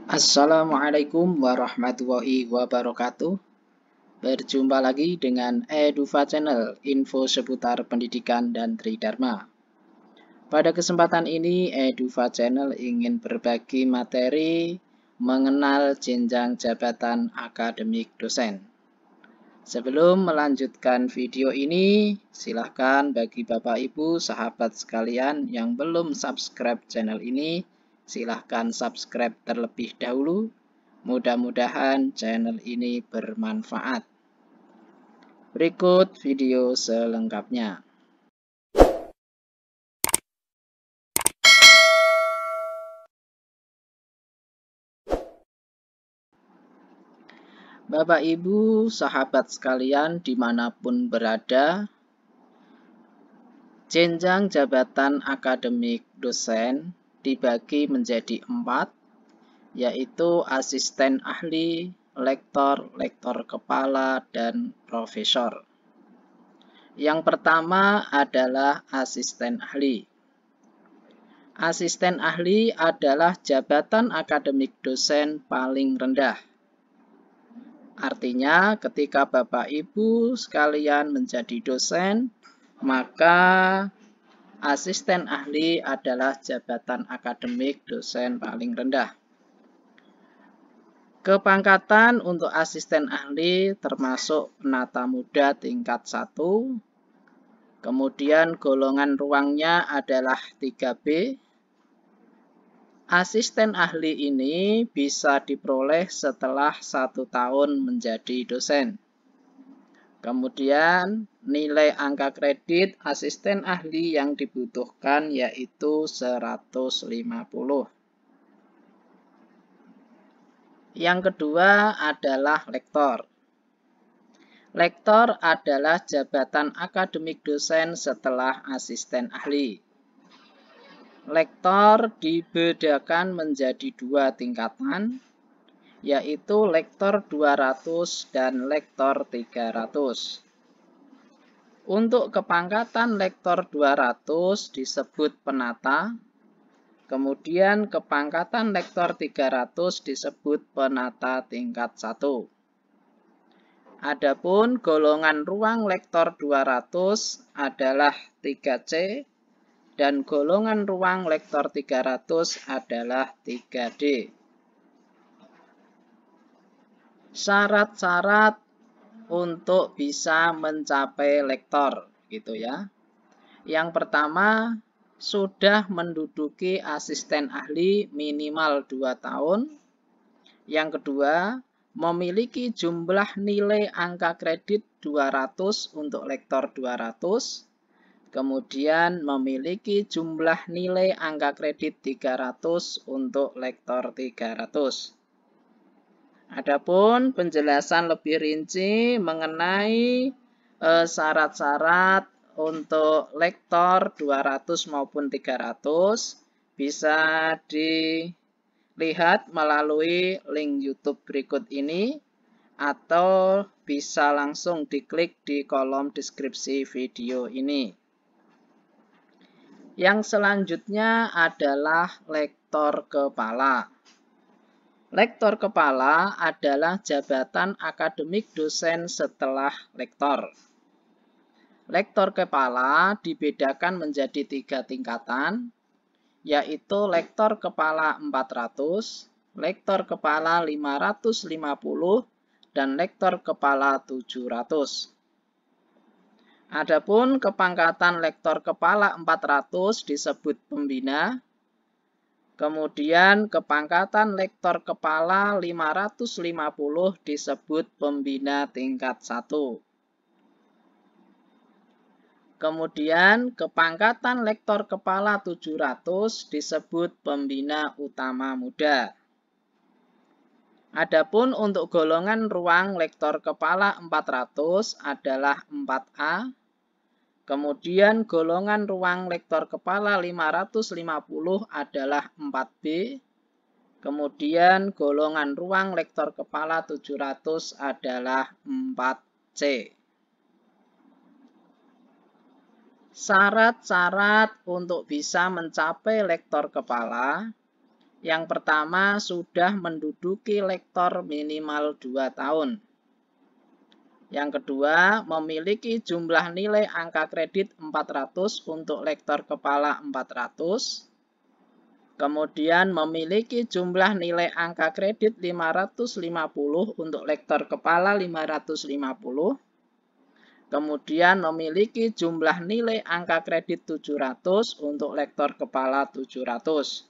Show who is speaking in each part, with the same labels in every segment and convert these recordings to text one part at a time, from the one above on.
Speaker 1: Assalamualaikum warahmatullahi wabarakatuh. Berjumpa lagi dengan Edufa Channel, info seputar pendidikan dan Tridharma. Pada kesempatan ini, Edufa Channel ingin berbagi materi mengenal jenjang jabatan akademik dosen. Sebelum melanjutkan video ini, silahkan bagi Bapak Ibu sahabat sekalian yang belum subscribe channel ini, silahkan subscribe terlebih dahulu. Mudah-mudahan channel ini bermanfaat. Berikut video selengkapnya. Bapak Ibu sahabat sekalian dimanapun berada, jenjang jabatan akademik dosen dibagi menjadi 4, yaitu asisten ahli, lektor, lektor kepala, dan profesor. Yang pertama adalah asisten ahli. Asisten ahli adalah jabatan akademik dosen paling rendah. Artinya, ketika Bapak Ibu sekalian menjadi dosen, maka asisten ahli adalah jabatan akademik dosen paling rendah. Kepangkatan untuk asisten ahli termasuk penata muda tingkat 1, kemudian golongan ruangnya adalah 3B. Asisten ahli ini bisa diperoleh setelah 1 tahun menjadi dosen. Kemudian nilai angka kredit asisten ahli yang dibutuhkan yaitu 150. Yang kedua adalah lektor. Lektor adalah jabatan akademik dosen setelah asisten ahli. Lektor dibedakan menjadi 2 tingkatan, yaitu lektor 200 dan lektor 300. Untuk kepangkatan lektor 200 disebut penata, kemudian kepangkatan lektor 300 disebut penata tingkat 1. Adapun golongan ruang lektor 200 adalah 3C dan golongan ruang lektor 300 adalah 3D. Syarat-syarat untuk bisa mencapai lektor gitu ya. Yang pertama, sudah menduduki asisten ahli minimal 2 tahun. Yang kedua, memiliki jumlah nilai angka kredit 200 untuk lektor 200. Kemudian memiliki jumlah nilai angka kredit 300 untuk lektor 300. Adapun penjelasan lebih rinci mengenai syarat-syarat untuk lektor 200 maupun 300 bisa dilihat melalui link YouTube berikut ini atau bisa langsung diklik di kolom deskripsi video ini. Yang selanjutnya adalah lektor kepala. Lektor kepala adalah jabatan akademik dosen setelah lektor. Lektor kepala dibedakan menjadi 3 tingkatan, yaitu lektor kepala 400, lektor kepala 550, dan lektor kepala 700. Adapun kepangkatan lektor kepala 400 disebut pembina, kemudian kepangkatan lektor kepala 550 disebut pembina tingkat 1. Kemudian kepangkatan lektor kepala 700 disebut pembina utama muda. Adapun untuk golongan ruang lektor kepala 400 adalah 4A. Kemudian golongan ruang lektor kepala 550 adalah 4B. Kemudian golongan ruang lektor kepala 700 adalah 4C. Syarat-syarat untuk bisa mencapai lektor kepala. Yang pertama, sudah menduduki lektor minimal 2 tahun. Yang kedua, memiliki jumlah nilai angka kredit 400 untuk lektor kepala 400. Kemudian memiliki jumlah nilai angka kredit 550 untuk lektor kepala 550. Kemudian memiliki jumlah nilai angka kredit 700 untuk lektor kepala 700.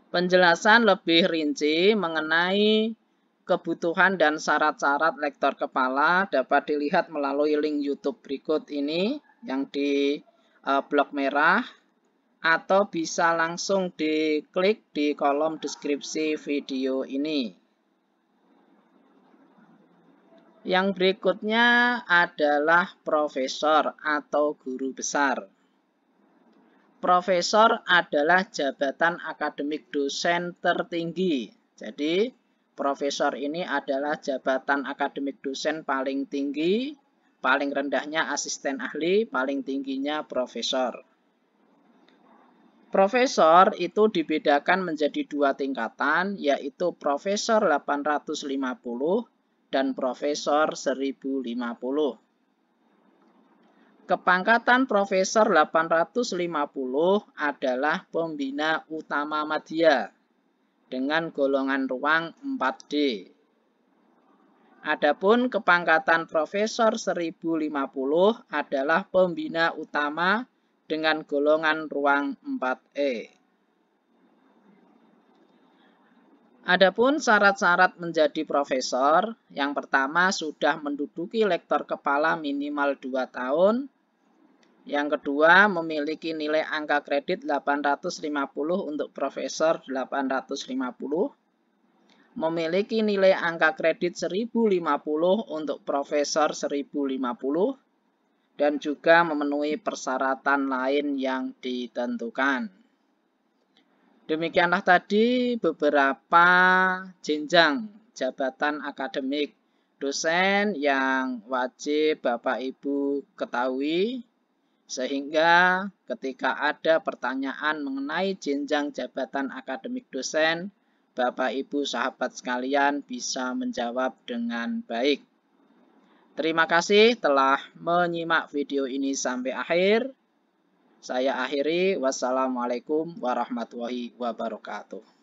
Speaker 1: Penjelasan lebih rinci mengenai kebutuhan dan syarat-syarat lektor kepala dapat dilihat melalui link YouTube berikut ini yang di blok merah, atau bisa langsung diklik di kolom deskripsi video ini. Yang berikutnya adalah profesor atau guru besar. Profesor adalah jabatan akademik dosen tertinggi. Jadi, profesor ini adalah jabatan akademik dosen paling tinggi, paling rendahnya asisten ahli, paling tingginya profesor. Profesor itu dibedakan menjadi 2 tingkatan, yaitu profesor 850 dan profesor 1050. Kepangkatan profesor 850 adalah pembina utama madya dengan golongan ruang 4D. Adapun kepangkatan profesor 1050 adalah pembina utama dengan golongan ruang 4E. Adapun syarat-syarat menjadi profesor, yang pertama sudah menduduki lektor kepala minimal 2 tahun. Yang kedua, memiliki nilai angka kredit 850 untuk profesor 850. Memiliki nilai angka kredit 1050 untuk profesor 1050. Dan juga memenuhi persyaratan lain yang ditentukan. Demikianlah tadi beberapa jenjang jabatan akademik dosen yang wajib Bapak Ibu ketahui, sehingga ketika ada pertanyaan mengenai jenjang jabatan akademik dosen, Bapak Ibu sahabat sekalian bisa menjawab dengan baik. Terima kasih telah menyimak video ini sampai akhir. Saya akhiri. Wassalamualaikum warahmatullahi wabarakatuh.